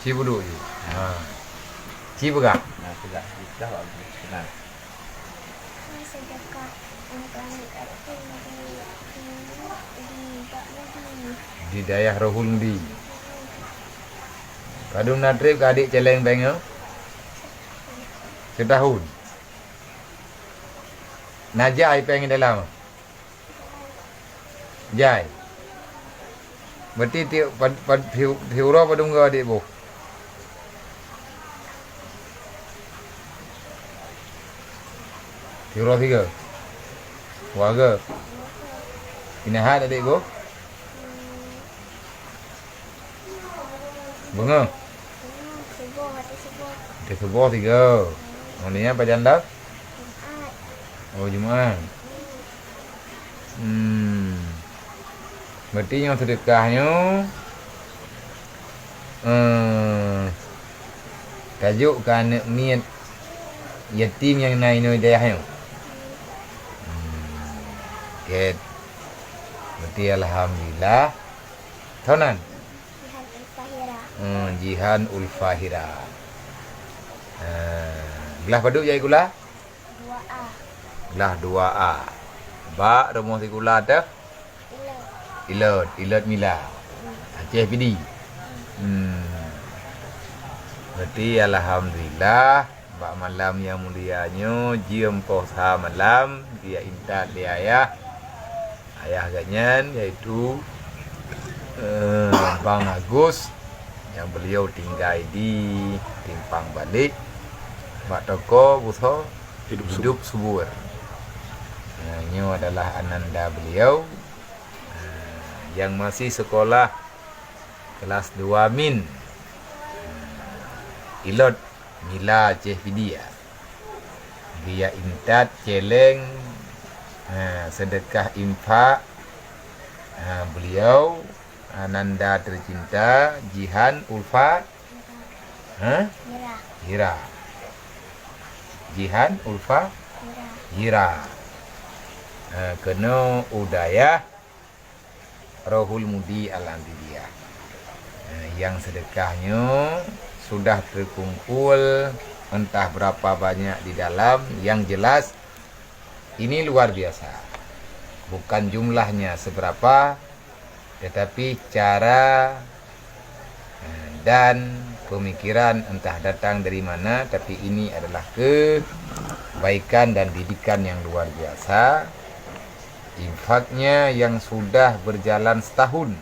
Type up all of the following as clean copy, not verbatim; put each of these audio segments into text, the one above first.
Cipu dulu. Cipu gak? Nah, sudah bagus. Nah, sedekah untuk anak yatim di Pak Mudi. Di daerah Rohuldi. Kadung natrip ke adik celeng bengyo. Setahun. Najai pengen dalam. Jai. Berarti tiura padung ke adik bu. Tiura 3. Warga. Inahat adik bu. Bunga. Sebuah hati sebuah Di sebuah 3. Maksudnya apa janda? Jumat. Oh, Jumat. Berarti yang sedekahnya tajuk ke anak niat yatim yang naik no dayahnya. Okey. Berarti alhamdulillah. Tahunan. Jihan Al-Fahira. Jihan Ulfahira. Gelah paduk jai gula? 2A. Gelah 2A. Ba rumah si gula tu? Ilet. Ilot mila. Aceh pidi. Berarti alhamdulillah bak malam yang mulianya jiem posa malam dia intat dia ayah ganyan iaitu Bang Agus yang beliau tinggal di Timpang Balik bak toko buso hidup subur. Ini adalah ananda beliau yang masih sekolah kelas 2 min. Ilot Mila Aceh Pidia. Dia intat celeng sedekah infak beliau ananda tercinta Jihan Ulfa Mira. Hira. Jihan Ulfa Mira. Hira. Kena udaya Rohul Mudi Al-Andiliyah. Yang sedekahnya sudah terkumpul entah berapa banyak di dalam. Yang jelas ini luar biasa. Bukan jumlahnya seberapa, tetapi cara dan pemikiran entah datang dari mana, tapi ini adalah kebaikan dan didikan yang luar biasa. Infaknya yang sudah berjalan setahun.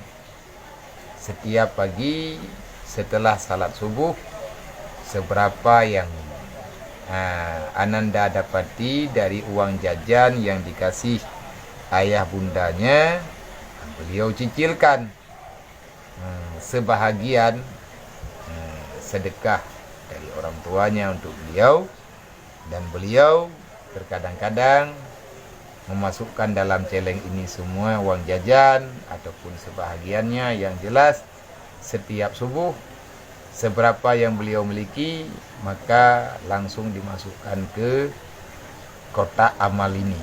Setiap pagi setelah salat subuh, seberapa yang ananda dapati dari uang jajan yang dikasih ayah bundanya, beliau cicilkan sebahagian sedekah dari orang tuanya untuk beliau. Dan beliau terkadang-kadang memasukkan dalam celeng ini semua uang jajan ataupun sebahagiannya. Yang jelas setiap subuh seberapa yang beliau miliki maka langsung dimasukkan ke kotak amal ini.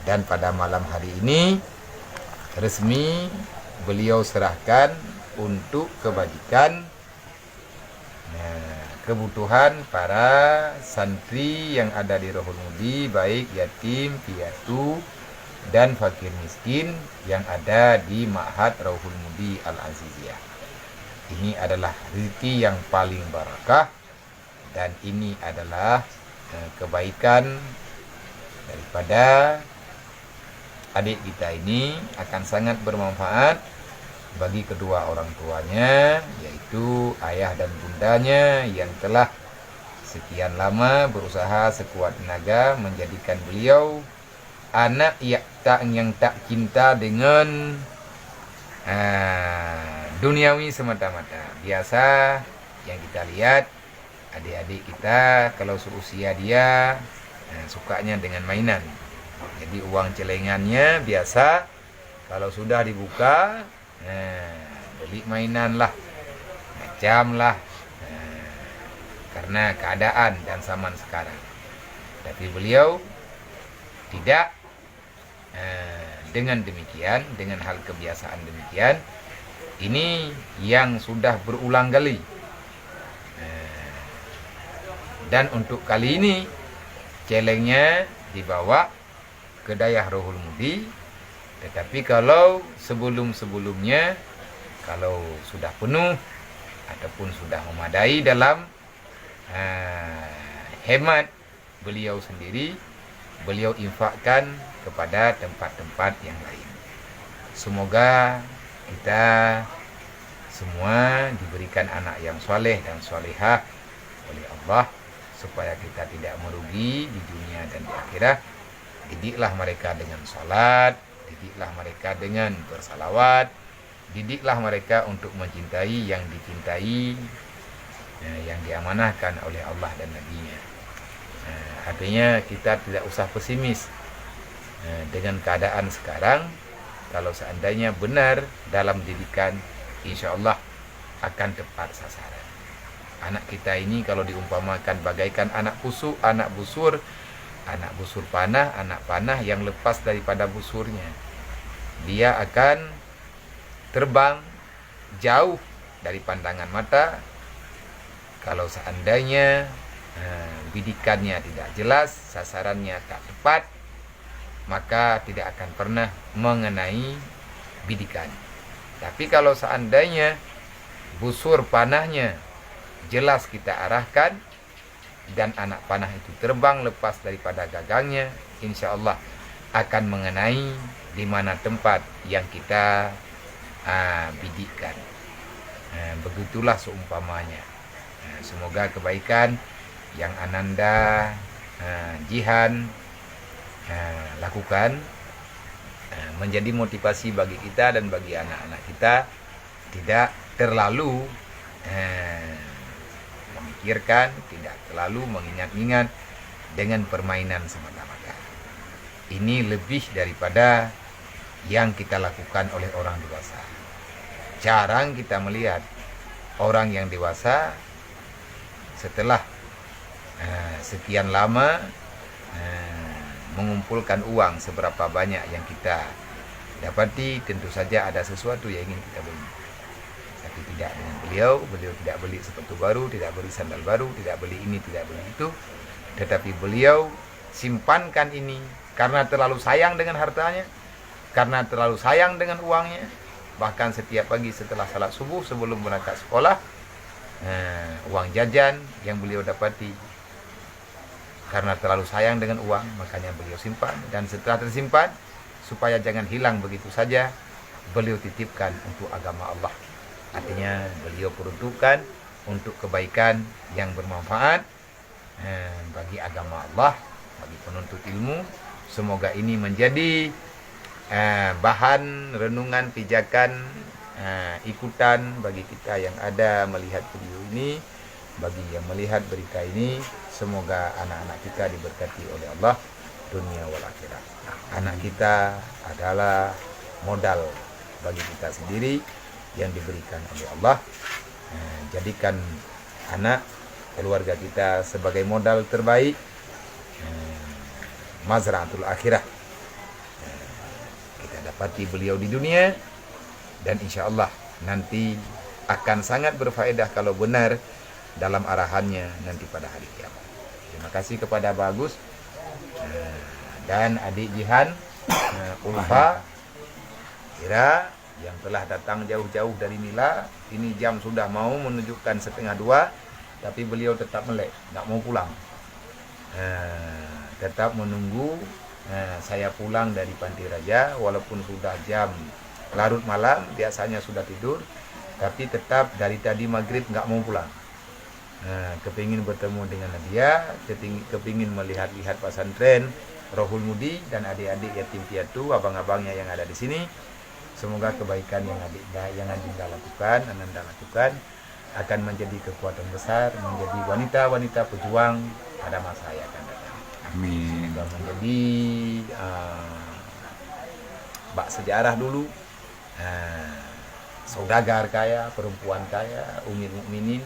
Dan pada malam hari ini resmi beliau serahkan untuk kebajikan kebutuhan para santri yang ada di Rohul Mudi, baik yatim, piatu, dan fakir miskin yang ada di Ma'had Rohul Mudi Al-Aziziyah. Ini adalah rezeki yang paling barakah dan ini adalah kebaikan daripada adik kita ini akan sangat bermanfaat bagi kedua orang tuanya, yaitu ayah dan bundanya yang telah sekian lama berusaha sekuat tenaga menjadikan beliau anak yang tak cinta dengan duniawi semata-mata. Biasa yang kita lihat adik-adik kita kalau seusia dia sukanya dengan mainan. Jadi uang celengannya biasa kalau sudah dibuka beli mainan lah, macam lah, karena keadaan dan zaman sekarang. Tapi beliau tidak dengan demikian, dengan hal kebiasaan demikian, Ini yang sudah berulang kali. Dan untuk kali ini celengnya dibawa ke Dayah Rohul Mudi. Tetapi kalau sebelum-sebelumnya, kalau sudah penuh ataupun sudah memadai dalam hemat beliau sendiri, beliau infakkan kepada tempat-tempat yang lain. Semoga kita semua diberikan anak yang soleh dan solehah oleh Allah, supaya kita tidak merugi di dunia dan di akhirat. Didiklah mereka dengan salat, didiklah mereka dengan bersalawat, didiklah mereka untuk mencintai yang dicintai, yang diamanahkan oleh Allah dan Nabi-Nya. Artinya kita tidak usah pesimis dengan keadaan sekarang. Kalau seandainya benar dalam didikan, insya Allah akan tepat sasaran. Anak kita ini kalau diumpamakan bagaikan anak busuk, anak busur panah, anak panah yang lepas daripada busurnya. Dia akan terbang jauh dari pandangan mata. Kalau seandainya bidikannya tidak jelas, sasarannya tak tepat, maka tidak akan pernah mengenai bidikan. Tapi kalau seandainya busur panahnya jelas kita arahkan dan anak panah itu terbang lepas daripada gagangnya, insya Allah akan mengenai di mana tempat yang kita bidikkan. Begitulah seumpamanya. Semoga kebaikan yang Ananda Jihan lakukan menjadi motivasi bagi kita dan bagi anak-anak kita, tidak terlalu memikirkan, tidak terlalu mengingat-ingat dengan permainan semata-mata. Ini lebih daripada yang kita lakukan oleh orang dewasa. Jarang kita melihat orang yang dewasa setelah sekian lama mengumpulkan uang seberapa banyak yang kita dapati, tentu saja ada sesuatu yang ingin kita beli. Tapi tidak dengan beliau tidak beli sepatu baru, tidak beli sandal baru, tidak beli ini, tidak beli itu. Tetapi beliau simpankan ini karena terlalu sayang dengan hartanya, karena terlalu sayang dengan uangnya. Bahkan setiap pagi setelah salat subuh, sebelum berangkat sekolah, uang jajan yang beliau dapati, karena terlalu sayang dengan uang, makanya beliau simpan. Dan setelah tersimpan, supaya jangan hilang begitu saja, beliau titipkan untuk agama Allah. Artinya beliau peruntukkan untuk kebaikan yang bermanfaat bagi agama Allah, bagi penuntut ilmu. Semoga ini menjadi bahan renungan, pijakan, ikutan bagi kita yang ada melihat video ini. Bagi yang melihat berita ini, semoga anak-anak kita diberkati oleh Allah dunia wal akhirat. Anak kita adalah modal bagi kita sendiri yang diberikan oleh Allah. Jadikan anak keluarga kita sebagai modal terbaik, mazra'atul akhirah. Kita dapati beliau di dunia, dan insya Allah nanti akan sangat berfaedah kalau benar dalam arahannya nanti pada hari kiamat. Terima kasih kepada Bagus dan adik Jihan, Ulfa, Ira, yang telah datang jauh-jauh dari Nila. Ini jam sudah mau menunjukkan 1:30, tapi beliau tetap melek, nggak mau pulang. Tetap menunggu saya pulang dari Panti Raja, walaupun sudah jam larut malam, biasanya sudah tidur, tapi tetap dari tadi maghrib nggak mau pulang. Kepingin bertemu dengan Nadia, kepingin melihat-lihat pesantren Rohul Mudi dan adik-adik yatim piatu, abang-abangnya yang ada di sini. Semoga kebaikan yang Adinda lakukan, Ananda lakukan, akan menjadi kekuatan besar, menjadi wanita-wanita pejuang pada masa yang akan datang. Amin. Semoga menjadi bak sejarah dulu, saudagar kaya, perempuan kaya, umil mukminin,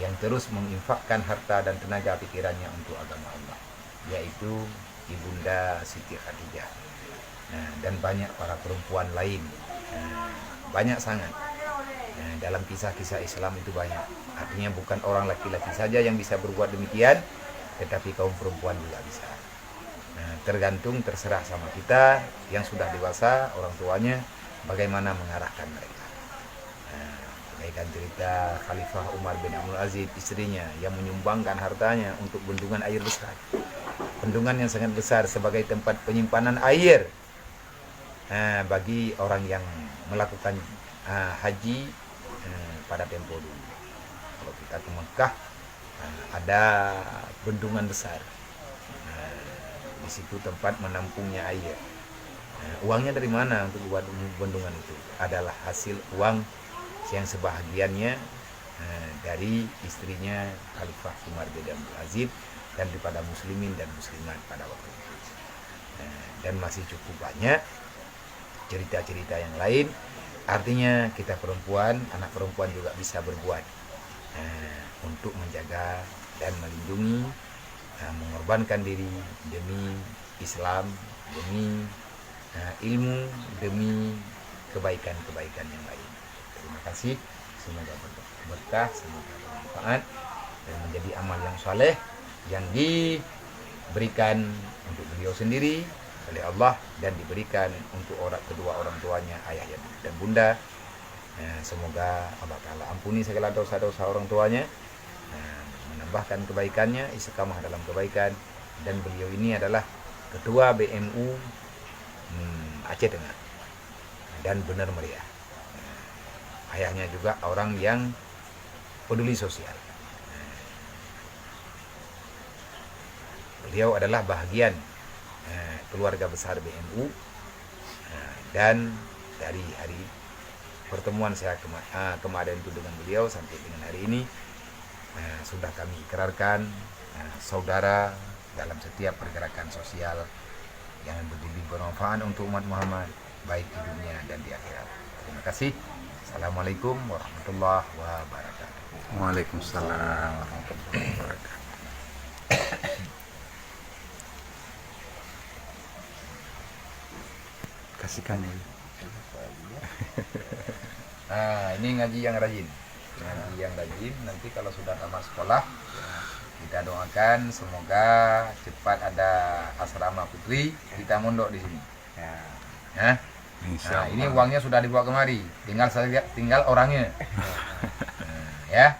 yang terus menginfakkan harta dan tenaga pikirannya untuk agama Allah, yaitu Ibunda Siti Khadijah, dan banyak para perempuan lain banyak sangat. Nah, dalam kisah-kisah Islam itu banyak. Artinya bukan orang laki-laki saja yang bisa berbuat demikian, tetapi kaum perempuan juga bisa. Nah, tergantung, terserah sama kita yang sudah dewasa, orang tuanya, bagaimana mengarahkan mereka. Nah, bagaikan cerita Khalifah Umar bin Abdul Aziz, istrinya yang menyumbangkan hartanya untuk bendungan air besar. Bendungan yang sangat besar sebagai tempat penyimpanan air bagi orang yang melakukan haji pada tempo dulu. Kalau kita ke Mekah, ada bendungan besar. Di situ tempat menampungnya air. Uangnya dari mana untuk buat bendungan itu? Adalah hasil uang yang sebahagiannya dari istrinya Khalifah Umar bin Abdul Aziz dan daripada muslimin dan muslimat pada waktu itu. Dan masih cukup banyak cerita-cerita yang lain. Artinya kita perempuan, anak perempuan juga bisa berbuat untuk menjaga dan melindungi, mengorbankan diri demi Islam, demi ilmu, demi kebaikan-kebaikan yang lain. Terima kasih, semoga berkah, semoga bermanfaat dan menjadi amal yang saleh yang diberikan untuk beliau sendiri oleh Allah dan diberikan untuk kedua orang tuanya, ayah dan bunda. Semoga Allah Ta'ala ampuni segala dosa-dosa orang tuanya, menambahkan kebaikannya, istiqamah dalam kebaikan. Dan beliau ini adalah ketua BMU Aceh Tengah dan benar meriah. Ayahnya juga orang yang peduli sosial. Beliau adalah bahagian keluarga besar BMU, dan dari hari pertemuan saya kemarin itu dengan beliau sampai dengan hari ini sudah kami ikrarkan saudara dalam setiap pergerakan sosial yang bermanfaat untuk umat Muhammad baik di dunia dan di akhirat. Terima kasih. Assalamualaikum warahmatullahi wabarakatuh. Waalaikumsalam warahmatullahi wabarakatuh. Kasihkan ini. Ini ngaji yang rajin. Ngaji yang rajin, nanti kalau sudah tamat sekolah, kita doakan semoga cepat ada asrama putri, kita mondok di sini. Ya. Nah, ini uangnya sudah dibawa kemari, tinggal orangnya. Ya.